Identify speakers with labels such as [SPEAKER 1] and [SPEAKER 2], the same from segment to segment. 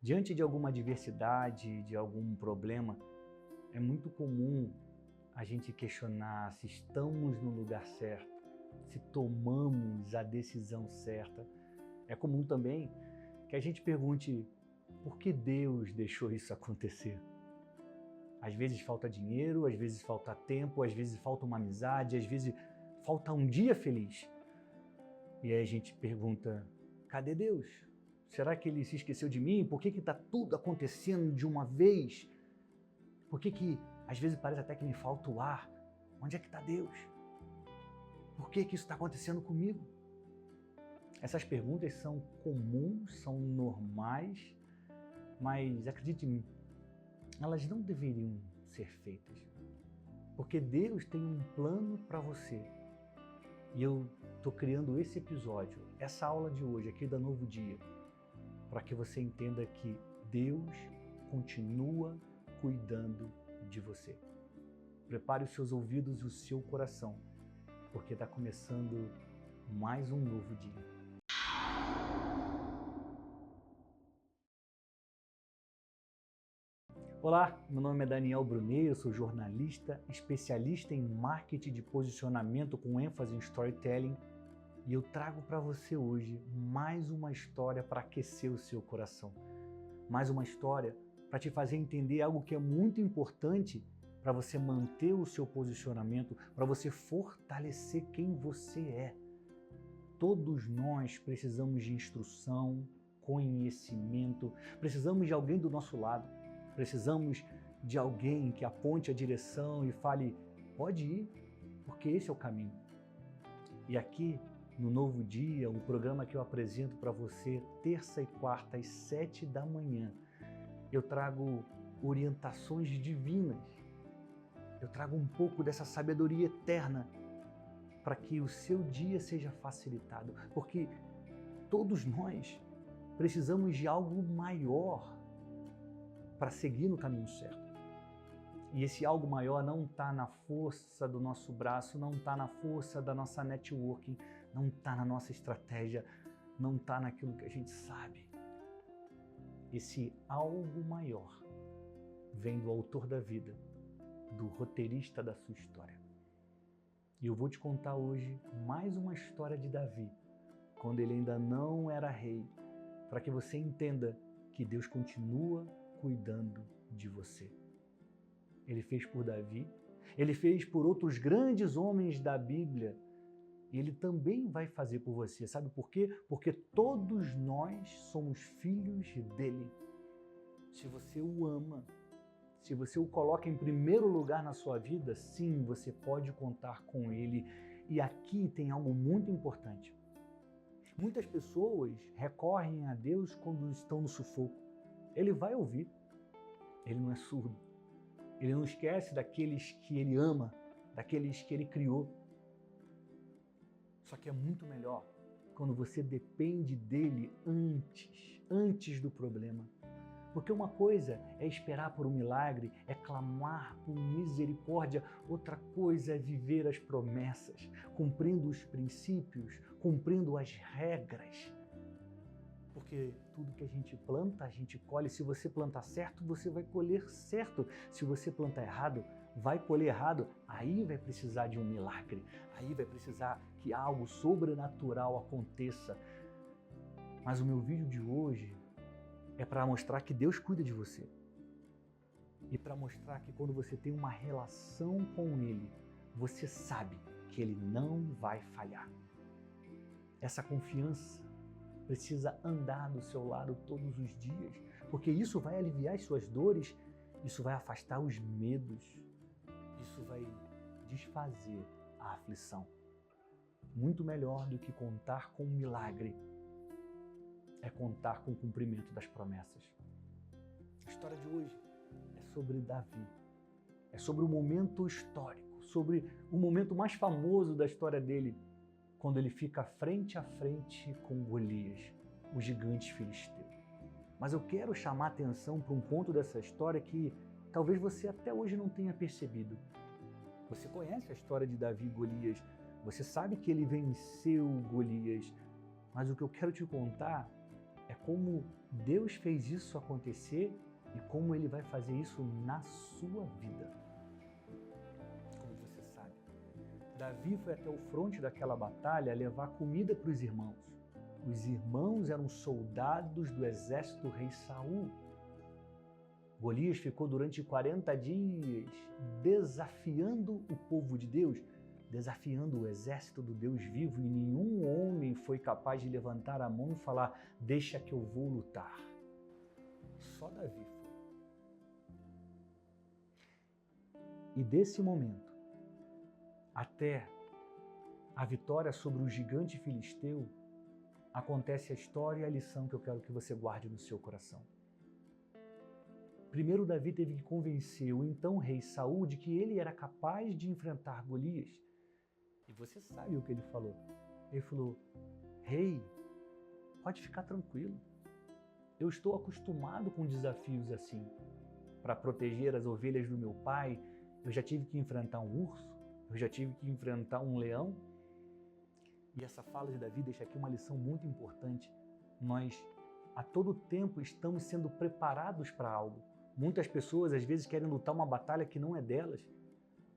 [SPEAKER 1] Diante de alguma adversidade, de algum problema, é muito comum a gente questionar se estamos no lugar certo, se tomamos a decisão certa. É comum também que a gente pergunte por que Deus deixou isso acontecer. Às vezes falta dinheiro, às vezes falta tempo, às vezes falta uma amizade, às vezes falta um dia feliz. E aí a gente pergunta, cadê Deus? Será que Ele se esqueceu de mim? Por que está tudo acontecendo de uma vez? Por que às vezes parece até que me falta o ar? Onde é que está Deus? Por que isso está acontecendo comigo? Essas perguntas são comuns, são normais, mas acredite em mim, elas não deveriam ser feitas. Porque Deus tem um plano para você. E eu estou criando esse episódio, essa aula de hoje aqui da Novo Dia, para que você entenda que Deus continua cuidando de você. Prepare os seus ouvidos e o seu coração, porque está começando mais um novo dia. Olá, meu nome é Daniel Brunet, eu sou jornalista, especialista em marketing de posicionamento com ênfase em storytelling, e eu trago para você hoje mais uma história para aquecer o seu coração. Mais uma história para te fazer entender algo que é muito importante para você manter o seu posicionamento, para você fortalecer quem você é. Todos nós precisamos de instrução, conhecimento, precisamos de alguém do nosso lado, precisamos de alguém que aponte a direção e fale, pode ir, porque esse é o caminho. E aqui, no Novo Dia, um programa que eu apresento para você terça e quarta às 7 da manhã, eu trago orientações divinas, eu trago um pouco dessa sabedoria eterna para que o seu dia seja facilitado, porque todos nós precisamos de algo maior para seguir no caminho certo. E esse algo maior não está na força do nosso braço, não está na força da nossa networking, não está na nossa estratégia, não está naquilo que a gente sabe. Esse algo maior vem do autor da vida, do roteirista da sua história. E eu vou te contar hoje mais uma história de Davi, quando ele ainda não era rei, para que você entenda que Deus continua cuidando de você. Ele fez por Davi, ele fez por outros grandes homens da Bíblia, e ele também vai fazer por você. Sabe por quê? Porque todos nós somos filhos dele. Se você o ama, se você o coloca em primeiro lugar na sua vida, sim, você pode contar com ele. E aqui tem algo muito importante. Muitas pessoas recorrem a Deus quando estão no sufoco. Ele vai ouvir. Ele não é surdo. Ele não esquece daqueles que ele ama, daqueles que ele criou. Só que é muito melhor quando você depende dele antes do problema. Porque uma coisa é esperar por um milagre, é clamar por misericórdia. Outra coisa é viver as promessas, cumprindo os princípios, cumprindo as regras. Porque tudo que a gente planta, a gente colhe. Se você plantar certo, você vai colher certo. Se você plantar errado, vai colher errado. Aí vai precisar de um milagre. Aí vai precisar que algo sobrenatural aconteça. Mas o meu vídeo de hoje é para mostrar que Deus cuida de você. E para mostrar que quando você tem uma relação com Ele, você sabe que Ele não vai falhar. Essa confiança precisa andar do seu lado todos os dias, porque isso vai aliviar as suas dores, isso vai afastar os medos, isso vai desfazer a aflição. Muito melhor do que contar com um milagre é contar com o cumprimento das promessas. A história de hoje é sobre Davi, é sobre um momento histórico, sobre o momento mais famoso da história dele, quando ele fica frente a frente com Golias, o gigante filisteu. Mas eu quero chamar a atenção para um ponto dessa história que talvez você até hoje não tenha percebido. Você conhece a história de Davi e Golias, você sabe que ele venceu Golias, mas o que eu quero te contar É como Deus fez isso acontecer e como Ele vai fazer isso na sua vida. Como você sabe, Davi foi até o fronte daquela batalha levar comida para os irmãos. Os irmãos eram soldados do exército do rei Saul. Golias ficou durante 40 dias desafiando o povo de Deus, desafiando o exército do Deus vivo, e nenhum homem foi capaz de levantar a mão e falar: deixa que eu vou lutar. Só Davi foi. E desse momento até a vitória sobre o gigante filisteu, acontece a história e a lição que eu quero que você guarde no seu coração. Primeiro, Davi teve que convencer o então rei Saul de que ele era capaz de enfrentar Golias. E você sabe o que ele falou. Ele falou: rei, pode ficar tranquilo. Eu estou acostumado com desafios assim. Para proteger as ovelhas do meu pai, eu já tive que enfrentar um urso, eu já tive que enfrentar um leão. E essa fala de Davi deixa aqui uma lição muito importante. Nós, a todo tempo, estamos sendo preparados para algo. Muitas pessoas, às vezes, querem lutar uma batalha que não é delas.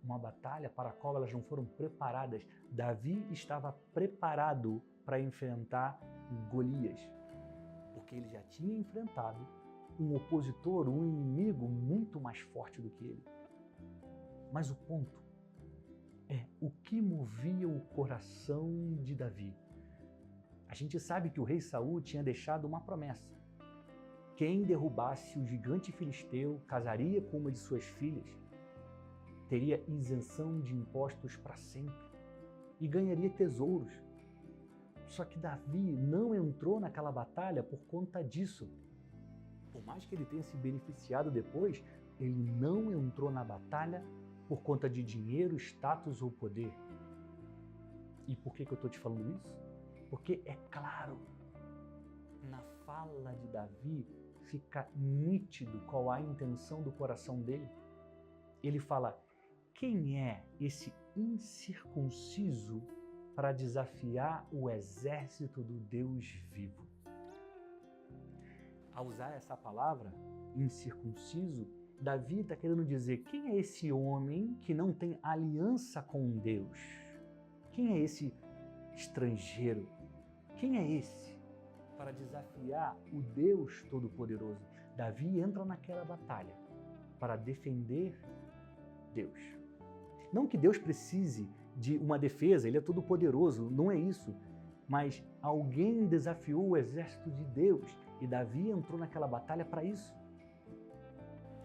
[SPEAKER 1] Uma batalha para a qual elas não foram preparadas. Davi estava preparado para enfrentar Golias, porque ele já tinha enfrentado um opositor, um inimigo muito mais forte do que ele. Mas o ponto é o que movia o coração de Davi. A gente sabe que o rei Saul tinha deixado uma promessa. Quem derrubasse o gigante filisteu casaria com uma de suas filhas, teria isenção de impostos para sempre e ganharia tesouros. Só que Davi não entrou naquela batalha por conta disso. Por mais que ele tenha se beneficiado depois, ele não entrou na batalha por conta de dinheiro, status ou poder. E por que eu estou te falando isso? Porque é claro, na fala de Davi fica nítido qual a intenção do coração dele. Ele fala: quem é esse incircunciso para desafiar o exército do Deus vivo? Ao usar essa palavra, incircunciso, Davi está querendo dizer: quem é esse homem que não tem aliança com Deus? Quem é esse estrangeiro? Quem é esse para desafiar o Deus Todo-Poderoso? Davi entra naquela batalha para defender Deus. Não que Deus precise de uma defesa, Ele é todo-poderoso, não é isso. Mas alguém desafiou o exército de Deus e Davi entrou naquela batalha para isso.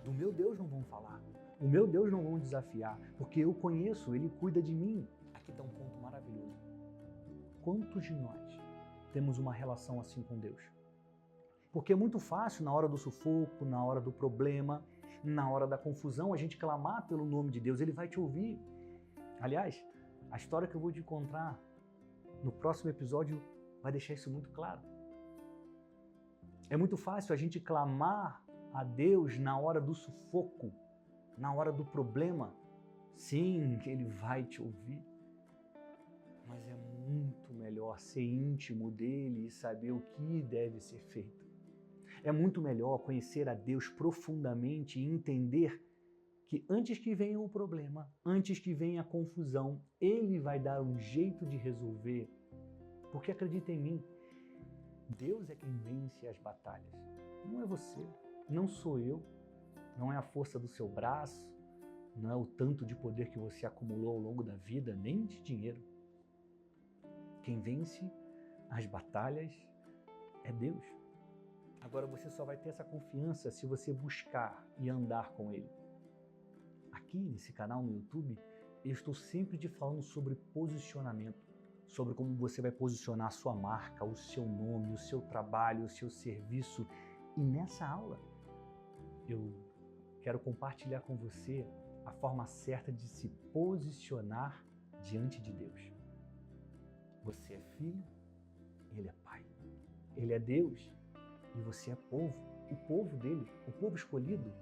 [SPEAKER 1] Do meu Deus não vão falar, o meu Deus não vão desafiar, porque eu conheço, Ele cuida de mim. Aqui está um ponto maravilhoso. Quantos de nós temos uma relação assim com Deus? Porque é muito fácil na hora do sufoco, na hora do problema, na hora da confusão, a gente clamar pelo nome de Deus, Ele vai te ouvir. Aliás, a história que eu vou te contar no próximo episódio vai deixar isso muito claro. É muito fácil a gente clamar a Deus na hora do sufoco, na hora do problema. Sim, Ele vai te ouvir. Mas é muito melhor ser íntimo dEle e saber o que deve ser feito. É muito melhor conhecer a Deus profundamente e entender que antes que venha o problema, antes que venha a confusão, Ele vai dar um jeito de resolver. Porque acredita em mim, Deus é quem vence as batalhas. Não é você, não sou eu, não é a força do seu braço, não é o tanto de poder que você acumulou ao longo da vida, nem de dinheiro. Quem vence as batalhas é Deus. Agora você só vai ter essa confiança se você buscar e andar com Ele. Aqui nesse canal no YouTube, eu estou sempre te falando sobre posicionamento, sobre como você vai posicionar a sua marca, o seu nome, o seu trabalho, o seu serviço. E nessa aula, eu quero compartilhar com você a forma certa de se posicionar diante de Deus. Você é filho, Ele é pai. Ele é Deus e você é povo, o povo dele, o povo escolhido,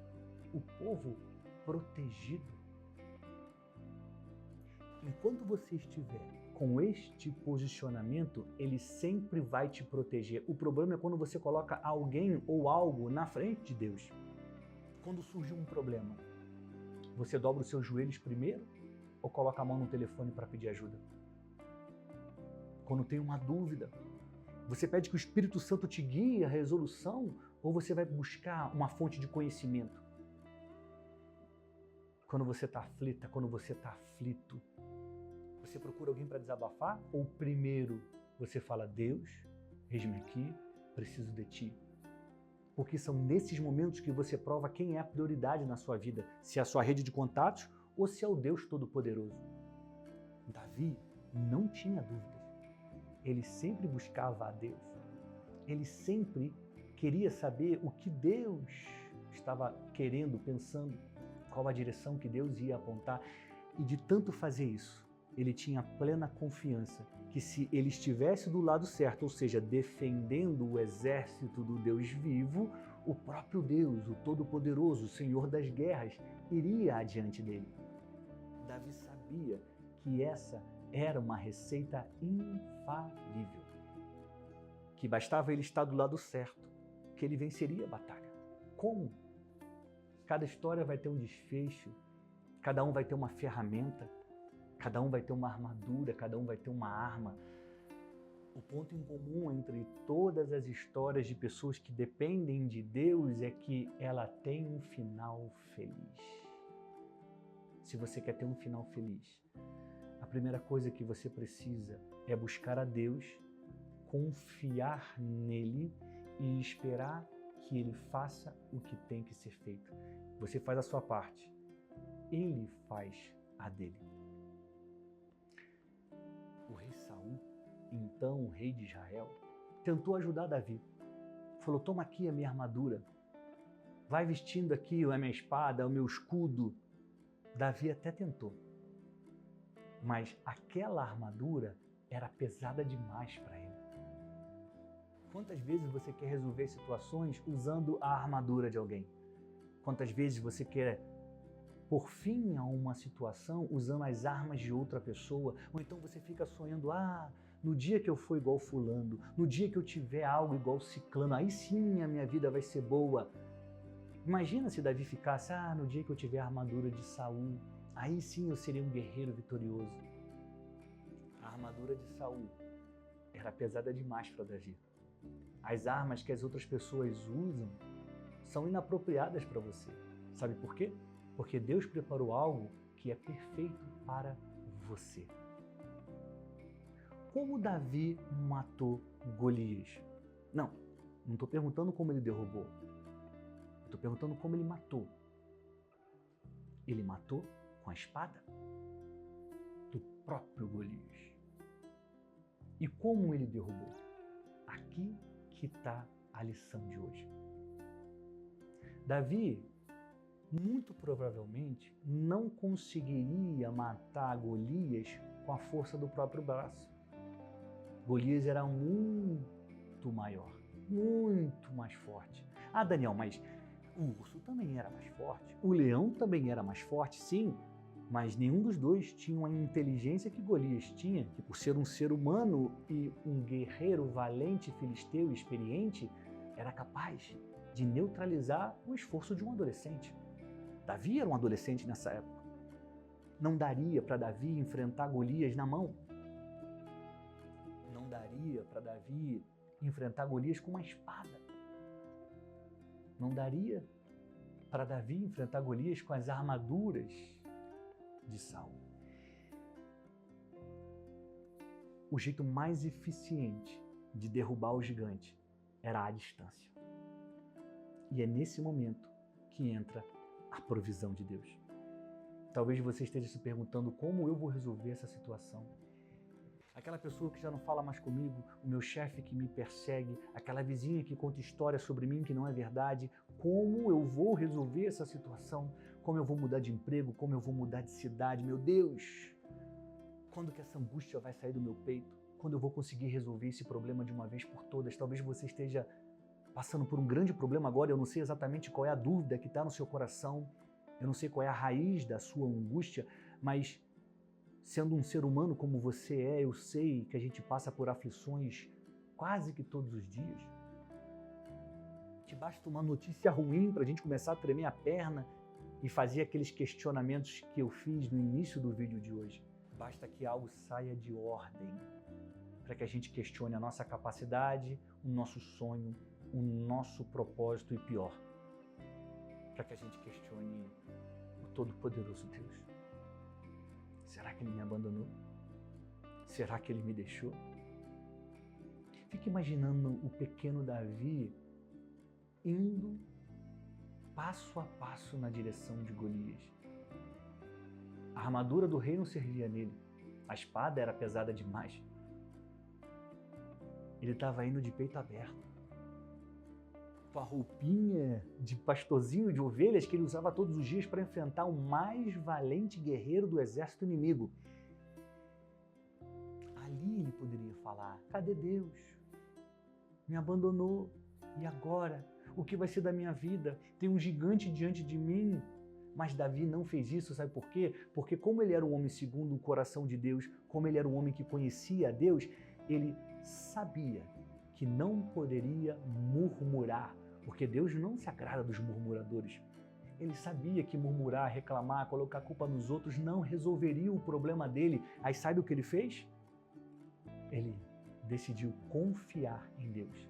[SPEAKER 1] o povo protegido. Enquanto você estiver com este posicionamento, ele sempre vai te proteger. O problema é quando você coloca alguém ou algo na frente de Deus. Quando surge um problema, você dobra os seus joelhos primeiro ou coloca a mão no telefone para pedir ajuda? Quando tem uma dúvida, você pede que o Espírito Santo te guie a resolução ou você vai buscar uma fonte de conhecimento? Quando você está aflita, quando você está aflito, você procura alguém para desabafar? Ou primeiro você fala, Deus, eis-me aqui, preciso de ti? Porque são nesses momentos que você prova quem é a prioridade na sua vida, se é a sua rede de contatos ou se é o Deus Todo-Poderoso. Davi não tinha dúvidas. Ele sempre buscava a Deus. Ele sempre queria saber o que Deus estava querendo, pensando, qual a direção que Deus ia apontar. E de tanto fazer isso, ele tinha plena confiança que se ele estivesse do lado certo, ou seja, defendendo o exército do Deus vivo, o próprio Deus, o Todo-Poderoso, o Senhor das guerras, iria adiante dele. Davi sabia que essa era uma receita infalível, que bastava ele estar do lado certo, que ele venceria a batalha. Como? Cada história vai ter um desfecho, cada um vai ter uma ferramenta, cada um vai ter uma armadura, cada um vai ter uma arma. O ponto em comum entre todas as histórias de pessoas que dependem de Deus é que ela tem um final feliz. Se você quer ter um final feliz, a primeira coisa que você precisa é buscar a Deus, confiar nele e esperar que ele faça o que tem que ser feito. Você faz a sua parte, ele faz a dele. O rei Saul, então o rei de Israel, tentou ajudar Davi. Falou, toma aqui a minha armadura, vai vestindo aqui a minha espada, o meu escudo. Davi até tentou, mas aquela armadura era pesada demais para ele. Quantas vezes você quer resolver situações usando a armadura de alguém? Quantas vezes você quer pôr fim a uma situação usando as armas de outra pessoa? Ou então você fica sonhando, no dia que eu for igual fulano, no dia que eu tiver algo igual ciclano, aí sim a minha vida vai ser boa. Imagina se Davi ficasse, no dia que eu tiver a armadura de Saul, aí sim eu seria um guerreiro vitorioso. A armadura de Saul era pesada demais para Davi. As armas que as outras pessoas usam são inapropriadas para você. Sabe por quê? Porque Deus preparou algo que é perfeito para você. Como Davi matou Golias? Não estou perguntando como ele derrubou. Estou perguntando como ele matou. Ele matou com a espada do próprio Golias. E como ele derrubou? Aqui que está a lição de hoje. Davi, muito provavelmente, não conseguiria matar Golias com a força do próprio braço. Golias era muito maior, muito mais forte. Daniel, mas o urso também era mais forte, o leão também era mais forte, sim, mas nenhum dos dois tinha a inteligência que Golias tinha, que por ser um ser humano e um guerreiro valente, filisteu e experiente, era capaz de neutralizar o esforço de um adolescente. Davi era um adolescente nessa época. Não daria para Davi enfrentar Golias na mão. Não daria para Davi enfrentar Golias com uma espada. Não daria para Davi enfrentar Golias com as armaduras de Saul. O jeito mais eficiente de derrubar o gigante era a distância. E é nesse momento que entra a provisão de Deus. Talvez você esteja se perguntando como eu vou resolver essa situação. Aquela pessoa que já não fala mais comigo, o meu chefe que me persegue, aquela vizinha que conta história sobre mim que não é verdade, como eu vou resolver essa situação? Como eu vou mudar de emprego? Como eu vou mudar de cidade? Meu Deus! Quando que essa angústia vai sair do meu peito? Quando eu vou conseguir resolver esse problema de uma vez por todas? Talvez você esteja passando por um grande problema agora, eu não sei exatamente qual é a dúvida que está no seu coração, eu não sei qual é a raiz da sua angústia, mas sendo um ser humano como você é, eu sei que a gente passa por aflições quase que todos os dias. Te basta uma notícia ruim para a gente começar a tremer a perna e fazer aqueles questionamentos que eu fiz no início do vídeo de hoje. Basta que algo saia de ordem para que a gente questione a nossa capacidade, o nosso sonho, o nosso propósito e pior, para que a gente questione o Todo-Poderoso Deus. Será que Ele me abandonou? Será que Ele me deixou? Fique imaginando o pequeno Davi indo passo a passo na direção de Golias. A armadura do rei não servia nele. A espada era pesada demais. Ele estava indo de peito aberto. Com a roupinha de pastorzinho de ovelhas que ele usava todos os dias para enfrentar o mais valente guerreiro do exército inimigo. Ali ele poderia falar: cadê Deus? Me abandonou. E agora? O que vai ser da minha vida? Tem um gigante diante de mim. Mas Davi não fez isso, sabe por quê? Porque como ele era um homem segundo o coração de Deus, como ele era um homem que conhecia a Deus, ele sabia que não poderia murmurar, porque Deus não se agrada dos murmuradores. Ele sabia que murmurar, reclamar, colocar a culpa nos outros não resolveria o problema dele. Aí sabe o que ele fez? Ele decidiu confiar em Deus.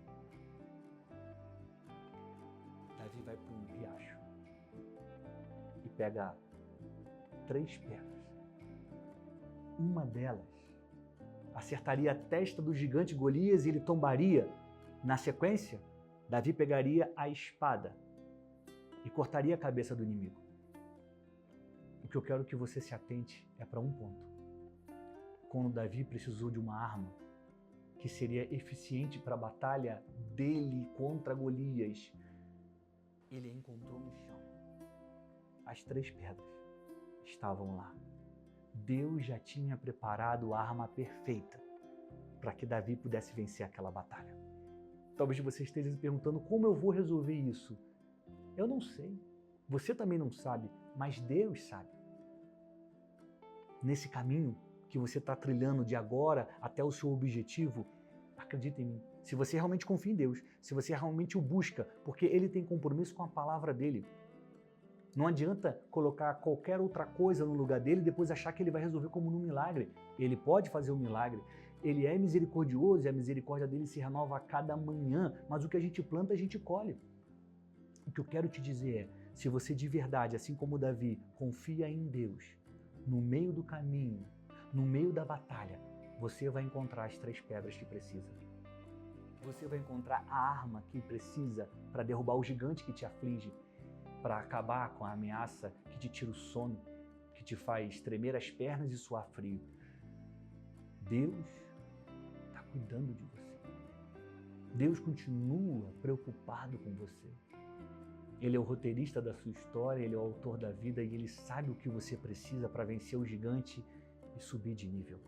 [SPEAKER 1] Davi vai para um riacho e pega 3 pedras. Uma delas acertaria a testa do gigante Golias e ele tombaria. Na sequência, Davi pegaria a espada e cortaria a cabeça do inimigo. O que eu quero que você se atente é para um ponto. Quando Davi precisou de uma arma que seria eficiente para a batalha dele contra Golias, ele a encontrou no chão. As 3 pedras estavam lá. Deus já tinha preparado a arma perfeita para que Davi pudesse vencer aquela batalha. Talvez você esteja se perguntando: como eu vou resolver isso? Eu não sei. Você também não sabe, mas Deus sabe. Nesse caminho que você está trilhando de agora até o seu objetivo, acredita em mim. Se você realmente confia em Deus, se você realmente o busca, porque Ele tem compromisso com a palavra dEle. Não adianta colocar qualquer outra coisa no lugar dele e depois achar que ele vai resolver como num milagre. Ele pode fazer um milagre. Ele é misericordioso e a misericórdia dele se renova a cada manhã. Mas o que a gente planta, a gente colhe. O que eu quero te dizer é, se você de verdade, assim como Davi, confia em Deus, no meio do caminho, no meio da batalha, você vai encontrar as 3 pedras que precisa. Você vai encontrar a arma que precisa para derrubar o gigante que te aflige, para acabar com a ameaça que te tira o sono, que te faz tremer as pernas e suar frio. Deus está cuidando de você. Deus continua preocupado com você. Ele é o roteirista da sua história, Ele é o autor da vida e Ele sabe o que você precisa para vencer o gigante e subir de nível.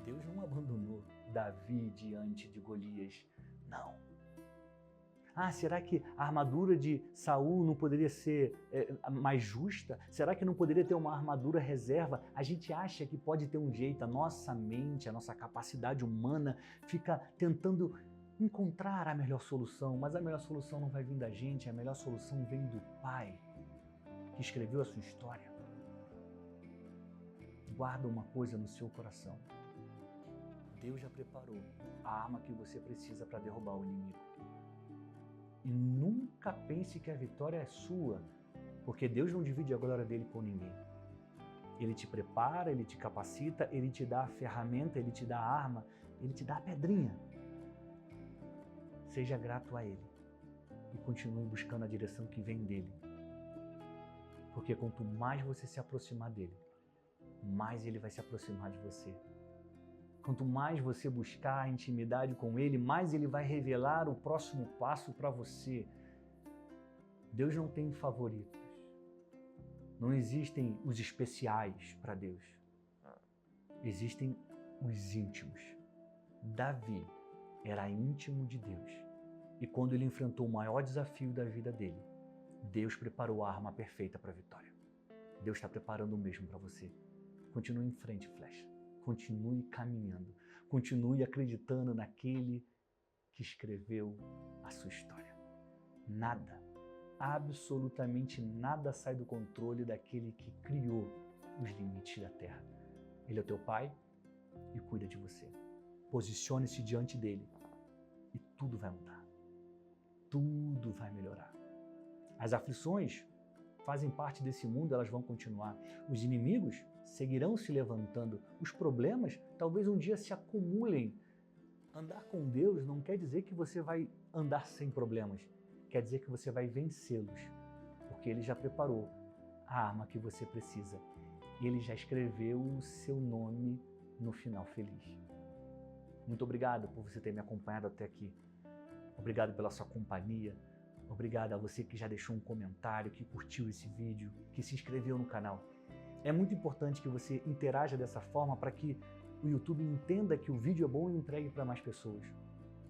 [SPEAKER 1] Deus não abandonou Davi diante de Golias, não. Ah, será que a armadura de Saul não poderia ser mais justa? Será que não poderia ter uma armadura reserva? A gente acha que pode ter um jeito, a nossa mente, a nossa capacidade humana fica tentando encontrar a melhor solução, mas a melhor solução não vai vir da gente, a melhor solução vem do Pai, que escreveu a sua história. Guarda uma coisa no seu coração. Deus já preparou a arma que você precisa para derrubar o inimigo. E nunca pense que a vitória é sua, porque Deus não divide a glória dele com ninguém. Ele te prepara, Ele te capacita, Ele te dá a ferramenta, Ele te dá a arma, Ele te dá a pedrinha. Seja grato a Ele e continue buscando a direção que vem dEle. Porque quanto mais você se aproximar dEle, mais Ele vai se aproximar de você. Quanto mais você buscar a intimidade com Ele, mais Ele vai revelar o próximo passo para você. Deus não tem favoritos. Não existem os especiais para Deus. Existem os íntimos. Davi era íntimo de Deus. E quando ele enfrentou o maior desafio da vida dele, Deus preparou a arma perfeita para a vitória. Deus está preparando o mesmo para você. Continue em frente, flecha. Continue caminhando. Continue acreditando naquele que escreveu a sua história. Nada, absolutamente nada sai do controle daquele que criou os limites da Terra. Ele é o teu pai e cuida de você. Posicione-se diante dele e tudo vai mudar. Tudo vai melhorar. As aflições fazem parte desse mundo, elas vão continuar. Os inimigos seguirão se levantando. Os problemas talvez um dia se acumulem. Andar com Deus não quer dizer que você vai andar sem problemas. Quer dizer que você vai vencê-los. Porque Ele já preparou a arma que você precisa. E Ele já escreveu o seu nome no final feliz. Muito obrigado por você ter me acompanhado até aqui. Obrigado pela sua companhia. Obrigado a você que já deixou um comentário, que curtiu esse vídeo, que se inscreveu no canal. É muito importante que você interaja dessa forma para que o YouTube entenda que o vídeo é bom e entregue para mais pessoas.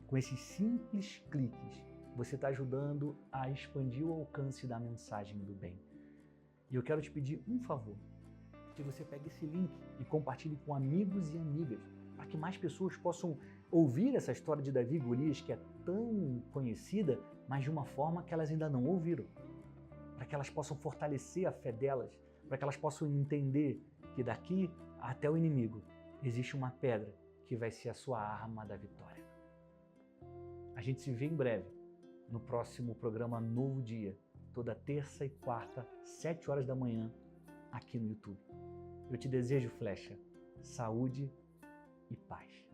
[SPEAKER 1] Com esses simples cliques, você está ajudando a expandir o alcance da mensagem do bem. E eu quero te pedir um favor, que você pegue esse link e compartilhe com amigos e amigas, para que mais pessoas possam ouvir essa história de Davi e Golias, que é tão conhecida, mas de uma forma que elas ainda não ouviram. Para que elas possam fortalecer a fé delas, para que elas possam entender que daqui até o inimigo existe uma pedra que vai ser a sua arma da vitória. A gente se vê em breve no próximo programa Novo Dia, toda terça e quarta, 7 horas da manhã, aqui no YouTube. Eu te desejo, flecha, saúde e paz.